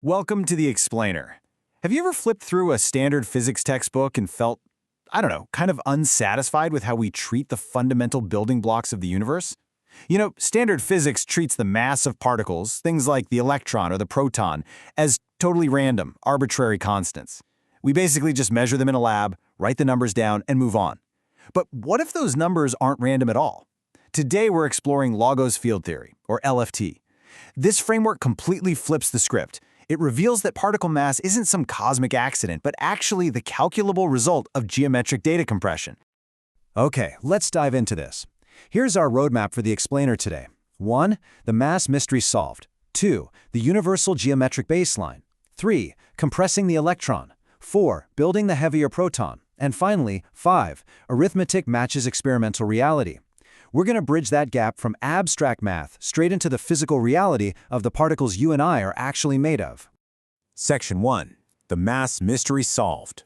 Welcome to the Explainer. Have you ever flipped through a standard physics textbook and felt, I don't know, kind of unsatisfied with how we treat the fundamental building blocks of the universe? Standard physics treats the mass of particles, things like the electron or the proton, as totally random, arbitrary constants. We basically just measure them in a lab, write the numbers down, and move on. But what if those numbers aren't random at all? Today we're exploring Lagos field theory, or LFT. This framework completely flips the script. It reveals that particle mass isn't some cosmic accident, but actually the calculable result of geometric data compression. Okay, let's dive into this. Here's our roadmap for the Explainer today. 1. The mass mystery solved. 2. The universal geometric baseline. 3. Compressing the electron. 4. Building the heavier proton. And finally, 5. Arithmetic matches experimental reality. We're going to bridge that gap from abstract math straight into the physical reality of the particles you and I are actually made of. Section 1. The mass mystery solved.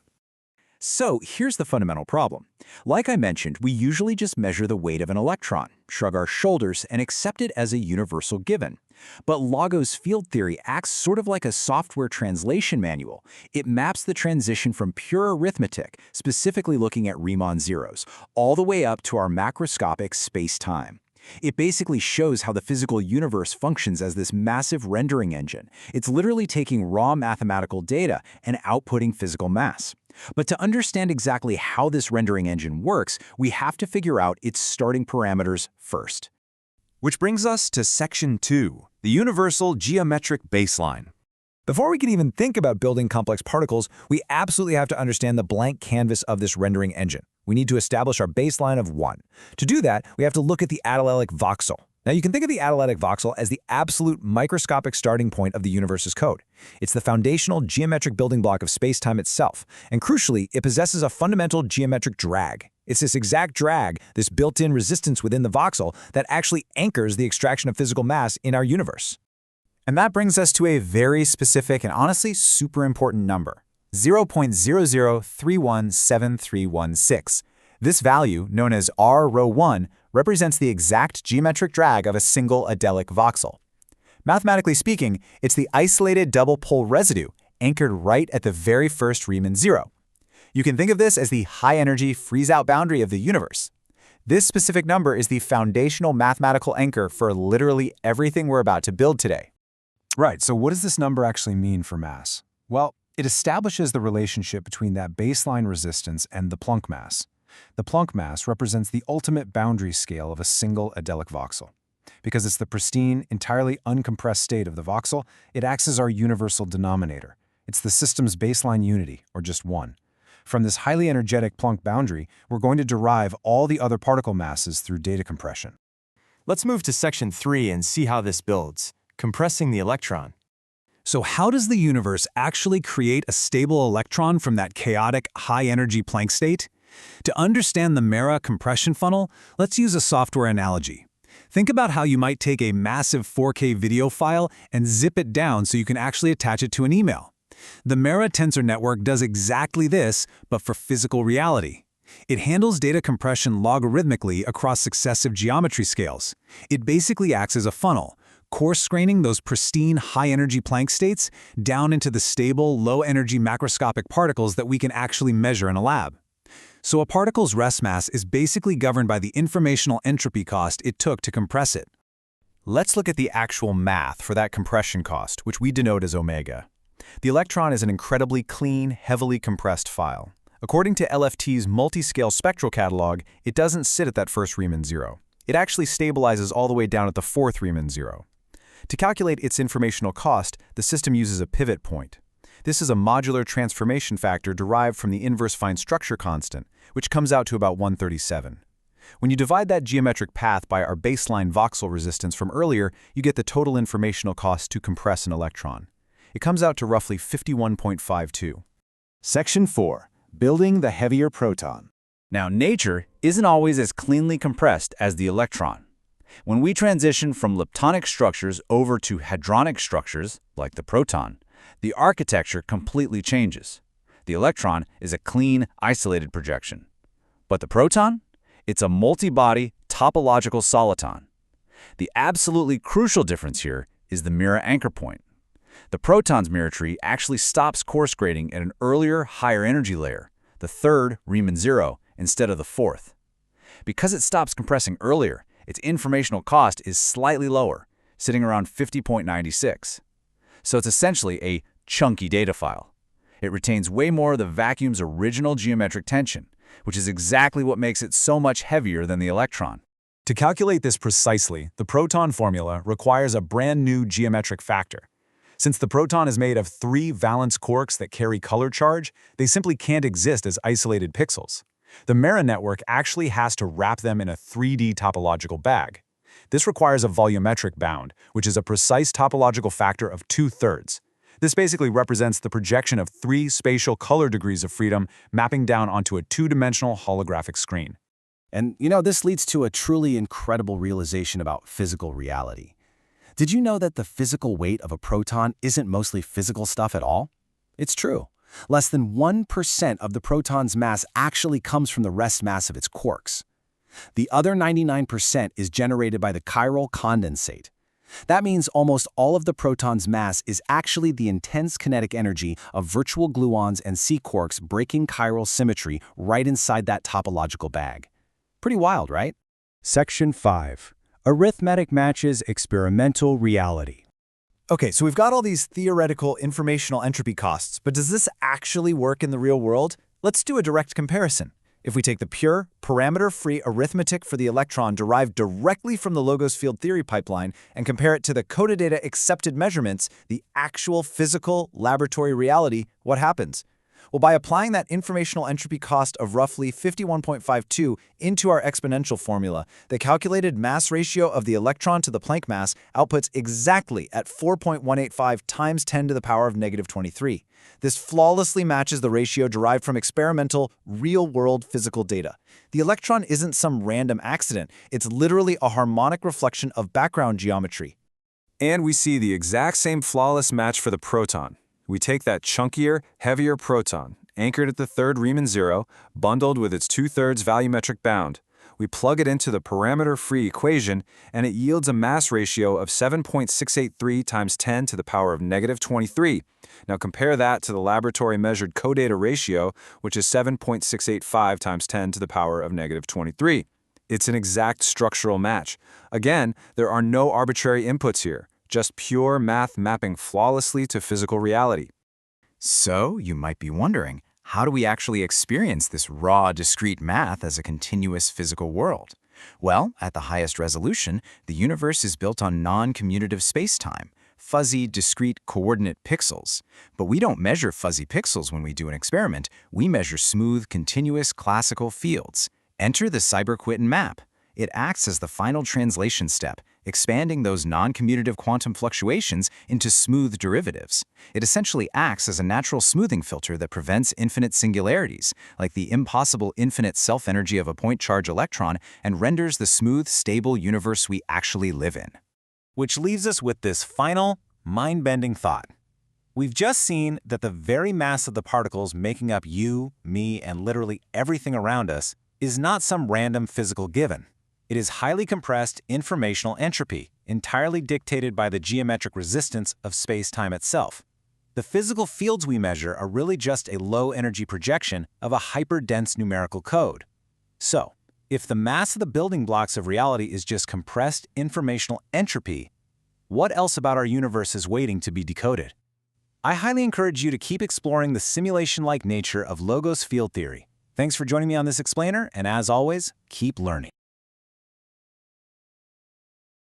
So here's the fundamental problem. Like I mentioned, we usually just measure the weight of an electron, shrug our shoulders, and accept it as a universal given. But Lagos field theory acts sort of like a software translation manual. It maps the transition from pure arithmetic, specifically looking at Riemann zeros, all the way up to our macroscopic space-time. It basically shows how the physical universe functions as this massive rendering engine. It's literally taking raw mathematical data and outputting physical mass. But to understand exactly how this rendering engine works, we have to figure out its starting parameters first. Which brings us to Section 2, the universal geometric baseline. Before we can even think about building complex particles, we absolutely have to understand the blank canvas of this rendering engine. We need to establish our baseline of 1. To do that, we have to look at the Adelic voxel. Now, you can think of the Adelic voxel as the absolute microscopic starting point of the universe's code. It's the foundational geometric building block of spacetime itself, and crucially, it possesses a fundamental geometric drag. It's this exact drag, this built-in resistance within the voxel, that actually anchors the extraction of physical mass in our universe. And that brings us to a very specific and honestly super important number, 0.00317316. This value, known as R rho 1, represents the exact geometric drag of a single Adelic voxel. Mathematically speaking, it's the isolated double pole residue anchored right at the very first Riemann zero. You can think of this as the high-energy freeze-out boundary of the universe. This specific number is the foundational mathematical anchor for literally everything we're about to build today. Right, so what does this number actually mean for mass? Well, it establishes the relationship between that baseline resistance and the Planck mass. The Planck mass represents the ultimate boundary scale of a single Adelic voxel. Because it's the pristine, entirely uncompressed state of the voxel, it acts as our universal denominator. It's the system's baseline unity, or just 1. From this highly energetic Planck boundary, we're going to derive all the other particle masses through data compression. Let's move to Section 3 and see how this builds. Compressing the electron. So how does the universe actually create a stable electron from that chaotic, high-energy Planck state? To understand the MERA compression funnel, let's use a software analogy. Think about how you might take a massive 4K video file and zip it down so you can actually attach it to an email. The MERA tensor network does exactly this, but for physical reality. It handles data compression logarithmically across successive geometry scales. It basically acts as a funnel, coarse-graining those pristine high-energy Planck states down into the stable, low-energy macroscopic particles that we can actually measure in a lab. So a particle's rest mass is basically governed by the informational entropy cost it took to compress it. Let's look at the actual math for that compression cost, which we denote as omega. The electron is an incredibly clean, heavily compressed file. According to LFT's multi-scale spectral catalog, it doesn't sit at that first Riemann zero. It actually stabilizes all the way down at the fourth Riemann zero. To calculate its informational cost, the system uses a pivot point. This is a modular transformation factor derived from the inverse fine structure constant, which comes out to about 137. When you divide that geometric path by our baseline voxel resistance from earlier, you get the total informational cost to compress an electron. It comes out to roughly 51.52. Section 4. Building the heavier proton. Now, nature isn't always as cleanly compressed as the electron. When we transition from leptonic structures over to hadronic structures, like the proton, the architecture completely changes. The electron is a clean, isolated projection. But the proton? It's a multi-body, topological soliton. The absolutely crucial difference here is the MERA anchor point. The proton's mirror tree actually stops course grading at an earlier, higher energy layer, the third Riemann zero, instead of the fourth. Because it stops compressing earlier, its informational cost is slightly lower, sitting around 50.96. So it's essentially a chunky data file. It retains way more of the vacuum's original geometric tension, which is exactly what makes it so much heavier than the electron. To calculate this precisely, the proton formula requires a brand new geometric factor. Since the proton is made of 3 valence quarks that carry color charge, they simply can't exist as isolated pixels. The MERA network actually has to wrap them in a 3D topological bag. This requires a volumetric bound, which is a precise topological factor of 2/3. This basically represents the projection of 3 spatial color degrees of freedom mapping down onto a 2-dimensional holographic screen. And, this leads to a truly incredible realization about physical reality. Did you know that the physical weight of a proton isn't mostly physical stuff at all? It's true. Less than 1% of the proton's mass actually comes from the rest mass of its quarks. The other 99% is generated by the chiral condensate. That means almost all of the proton's mass is actually the intense kinetic energy of virtual gluons and C-quarks breaking chiral symmetry right inside that topological bag. Pretty wild, right? Section 5. Arithmetic matches experimental reality. Okay, so we've got all these theoretical informational entropy costs, but does this actually work in the real world? Let's do a direct comparison. If we take the pure, parameter-free arithmetic for the electron derived directly from the Logos field theory pipeline and compare it to the CODA accepted measurements, the actual physical laboratory reality, what happens? Well, by applying that informational entropy cost of roughly 51.52 into our exponential formula, the calculated mass ratio of the electron to the Planck mass outputs exactly at 4.185 times 10 to the power of negative 23. This flawlessly matches the ratio derived from experimental, real-world physical data. The electron isn't some random accident. It's literally a harmonic reflection of background geometry. And we see the exact same flawless match for the proton. We take that chunkier, heavier proton, anchored at the third Riemann zero, bundled with its 2/3 volumetric bound. We plug it into the parameter-free equation, and it yields a mass ratio of 7.683 times 10 to the power of negative 23. Now compare that to the laboratory-measured CODA ratio, which is 7.685 times 10 to the power of negative 23. It's an exact structural match. Again, there are no arbitrary inputs here. Just pure math mapping flawlessly to physical reality. So, you might be wondering, how do we actually experience this raw, discrete math as a continuous physical world? Well, at the highest resolution, the universe is built on non-commutative spacetime, fuzzy, discrete coordinate pixels. But we don't measure fuzzy pixels when we do an experiment. We measure smooth, continuous classical fields. Enter the Seiberg-Witten map. It acts as the final translation step, expanding those non-commutative quantum fluctuations into smooth derivatives. It essentially acts as a natural smoothing filter that prevents infinite singularities, like the impossible infinite self-energy of a point-charge electron, and renders the smooth, stable universe we actually live in. Which leaves us with this final, mind-bending thought. We've just seen that the very mass of the particles making up you, me, and literally everything around us is not some random physical given. It is highly compressed informational entropy, entirely dictated by the geometric resistance of space-time itself. The physical fields we measure are really just a low-energy projection of a hyper-dense numerical code. So, if the mass of the building blocks of reality is just compressed informational entropy, what else about our universe is waiting to be decoded? I highly encourage you to keep exploring the simulation-like nature of Logos field theory. Thanks for joining me on this explainer, and as always, keep learning.